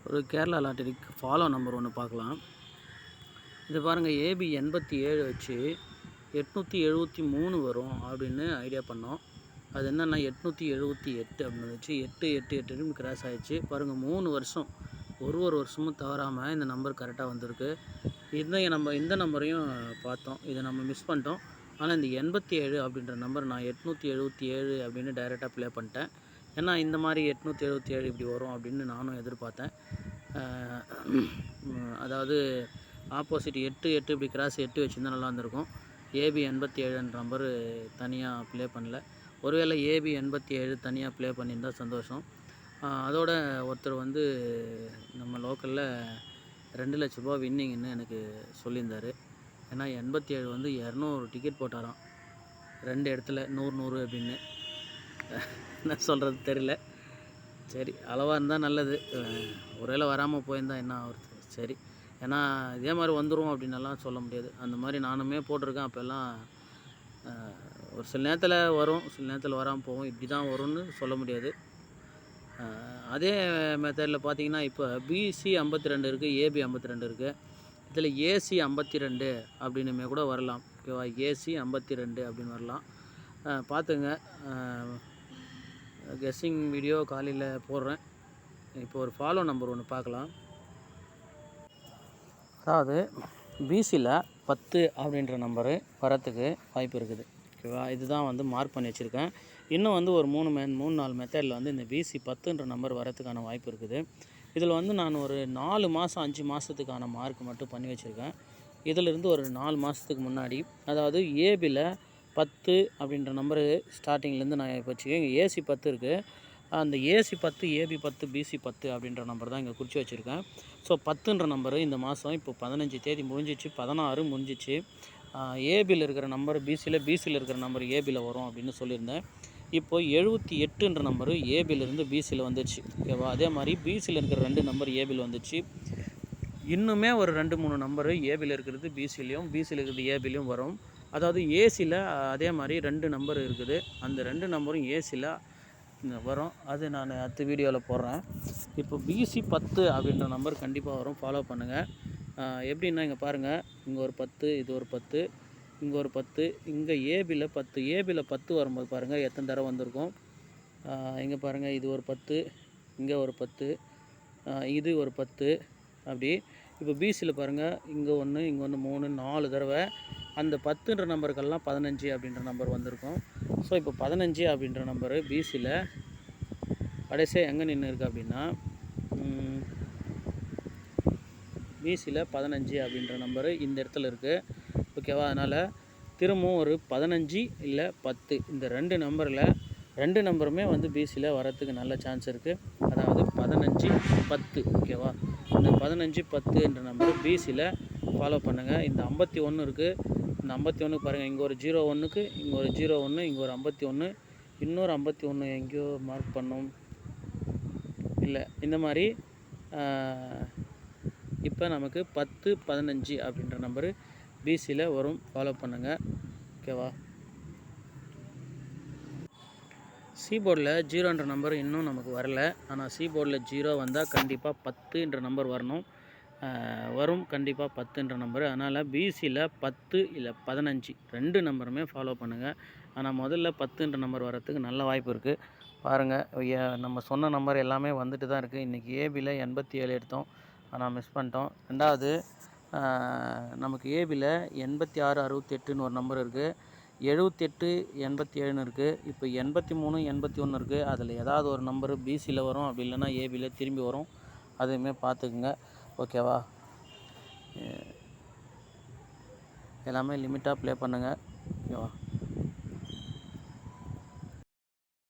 ஒரு Kerala lottery follow number ஒன்று பார்க்கலாம். இது பாருங்கள், ஏபி 87 வச்சு 873 வரும் அப்படின்னு ஐடியா பண்ணோம். அது என்னென்னா 878 அப்படின்னு வச்சு 888 கிராஸ் ஆகிடுச்சு. பாருங்கள், 3 வருஷம் ஒரு வருஷமும் தவறாமல் இந்த நம்பர் கரெக்டாக வந்திருக்கு. இந்த நம்பரையும் பார்த்தோம், இதை நம்ம மிஸ் பண்ணிட்டோம். ஆனால் இந்த 87 அப்படின்ற நம்பர் நான் 877 அப்படின்னு டைரெக்டாக ப்ளே பண்ணிட்டேன். ஏன்னா இந்த மாதிரி 877 இப்படி வரும் அப்படின்னு நானும் எதிர்பார்த்தேன். அதாவது ஆப்போசிட் 8 இப்படி கிராஸ் 8 வச்சுருந்தா நல்லா இருந்திருக்கும். ஏபி 87 நம்பரு தனியாக ப்ளே பண்ணல. ஒருவேளை ஏபி 87 தனியாக ப்ளே பண்ணியிருந்தால் சந்தோஷம். அதோட ஒருத்தர் வந்து நம்ம லோக்கலில் 2 லட்ச ரூபா வின்னிங்னு எனக்கு சொல்லியிருந்தார். ஏன்னா 87 வந்து 200 டிக்கெட் போட்டாராம், 2 இடத்துல 100 அப்படின்னு. என்ன சொல்கிறது தெரியல. சரி, அளவாக இருந்தால் நல்லது. ஒருவேளை வராமல் போயிருந்தால் என்ன ஆகுறது? சரி, ஏன்னா இதே மாதிரி வந்துடும் அப்படின்னலாம் சொல்ல முடியாது. அந்த மாதிரி நானுமே போட்டிருக்கேன். அப்போல்லாம் ஒரு சில நேரத்தில் வரும், சில நேரத்தில் வராமல் போகும். இப்படி தான் வரும்னு சொல்ல முடியாது. அதே மெத்தடில் பார்த்தீங்கன்னா இப்போ பிசி 52 இருக்குது, ஏபி 52 இருக்குது. இதில் ஏசி 52 அப்படின்னுமே கூட வரலாம். ஓகேவா? ஏசி 52 அப்படின்னு வரலாம். பார்த்துங்க. கெஸ்ஸிங் வீடியோ காலையில் போடுறேன். இப்போ ஒரு ஃபாலோ நம்பர் ஒன்று பார்க்கலாம். அதாவது பிசியில் 10 அப்படின்ற நம்பரு வரத்துக்கு வாய்ப்பு இருக்குது. ஓகேவா? இதுதான் வந்து மார்க் பண்ணி வச்சுருக்கேன். இன்னும் வந்து ஒரு 3-4 மெத்தடில் வந்து இந்த பிசி 10ன்ற நம்பர் வரத்துக்கான வாய்ப்பு இருக்குது. இதில் வந்து நான் ஒரு 4 மாதம் 5 மாதத்துக்கான மார்க் மட்டும் பண்ணி வச்சுருக்கேன். இதிலிருந்து ஒரு 4 மாதத்துக்கு முன்னாடி, அதாவது ஏபியில் 10 அப்படின்ற நம்பரு ஸ்டார்டிங்லேருந்து நான் இப்போ வச்சுக்கேன். இங்கே ஏசி 10 இருக்குது. அந்த ஏசி 10, ஏபி 10, பிசி 10 அப்படின்ற நம்பர் தான் இங்கே குறித்து வச்சுருக்கேன். ஸோ 10ன்ற நம்பரு இந்த மாதம் இப்போ 15 தேதி முடிஞ்சிச்சு, 16 முடிஞ்சிச்சு. ஏபியில் இருக்கிற நம்பர் பிசியில் இருக்கிற நம்பர் ஏபியில் வரும் அப்படின்னு சொல்லியிருந்தேன். இப்போது 78ன்ற நம்பரு ஏபியிலேருந்து பிசியில் வந்துச்சு. ஓகேவா? அதே மாதிரி பிசியில் இருக்கிற 2 நம்பர் ஏபியில் வந்துச்சு. இன்னுமே ஒரு 2-3 நம்பரு ஏபியில் இருக்கிறது பிசிலையும், பிசியில் இருக்கிறது ஏபிலையும் வரும். அதாவது ஏசியில் அதே மாதிரி 2 நம்பர் இருக்குது. அந்த 2 நம்பரும் ஏசியில் வரும். அது நான் அடுத்த வீடியோவில் போடுறேன். இப்போ பிசி 10 அப்படின்ற நம்பர் கண்டிப்பாக வரும். ஃபாலோ பண்ணுங்கள். எப்படின்னா இங்கே பாருங்கள், இங்கே ஒரு 10, இது ஒரு 10, இங்கே ஒரு 10, இங்கே ஏபியில் 10. ஏபியில் 10 வரும்போது பாருங்கள் எத்தனை தடவை வந்திருக்கும். இங்கே பாருங்கள், இது ஒரு 10, இங்கே ஒரு 10, இது ஒரு 10 அப்படி. இப்போ பிசியில் பாருங்கள், இங்கே 1, இங்கே 1, 3, 4 தடவை. அந்த 10ன்ற நம்பருக்கெல்லாம் 15 அப்படின்ற நம்பர் வந்திருக்கும். ஸோ இப்போ 15 அப்படின்ற நம்பரு பிசியில் கடைசியாக எங்கே நின்று இருக்குது அப்படின்னா, பிசியில் 15 அப்படின்ற நம்பரு இந்த இடத்துல இருக்குது. ஓகேவா? அதனால் திரும்பவும் ஒரு 15 இல்லை 10, இந்த 2 நம்பரில் 2 நம்பருமே வந்து பிசியில் வரத்துக்கு நல்ல சான்ஸ் இருக்குது. அதாவது 15, 10. ஓகேவா? இந்த 15, 10 என்ற நம்பர் பிசியில் ஃபாலோ பண்ணுங்கள். இந்த 51 இருக்குது. இந்த 51 பாருங்கள், இங்கே ஒரு 01க்கு, இங்கே ஒரு 01, இங்கே ஒரு 51, இன்னொரு 51 எங்கேயோ மார்க் பண்ணோம் இல்லை. இந்த மாதிரி இப்போ நமக்கு 10, 15 அப்படின்ற நம்பரு பிசியில் வரும். ஃபாலோ பண்ணுங்கள். ஓகேவா? சிபோர்டில் 0ன்ற நம்பர் இன்னும் நமக்கு வரல. ஆனால் சிபோர்டில் 0 வந்தால் கண்டிப்பாக 10ன்ற நம்பர் வரணும். வரும் கண்டிப்பாக 10ன்ற நம்பரு. அதனால் பிசியில் 10 இல்லை 15 2 நம்பருமே ஃபாலோ பண்ணுங்கள். ஆனால் முதல்ல 10ன்ற நம்பர் வரத்துக்கு நல்ல வாய்ப்பு இருக்குது. பாருங்கள், நம்ம சொன்ன நம்பர் எல்லாமே வந்துட்டு தான் இருக்குது. இன்றைக்கி ஏபியில் 87 எடுத்தோம், ஆனால் மிஸ் பண்ணிட்டோம். ரெண்டாவது நமக்கு ஏபியில் 86, 68ன்னு ஒரு நம்பர் இருக்குது. 78, 87ன்னு இருக்குது. இப்போ 83, 81 இருக்குது. அதில் ஏதாவது ஒரு நம்பரு பிசியில் வரும், அப்படி இல்லைன்னா ஏபியில் திரும்பி வரும். அதையுமே பார்த்துக்குங்க. ஓகேவா? எல்லாமே லிமிட்டாக ப்ளே பண்ணுங்கள். ஓகேவா?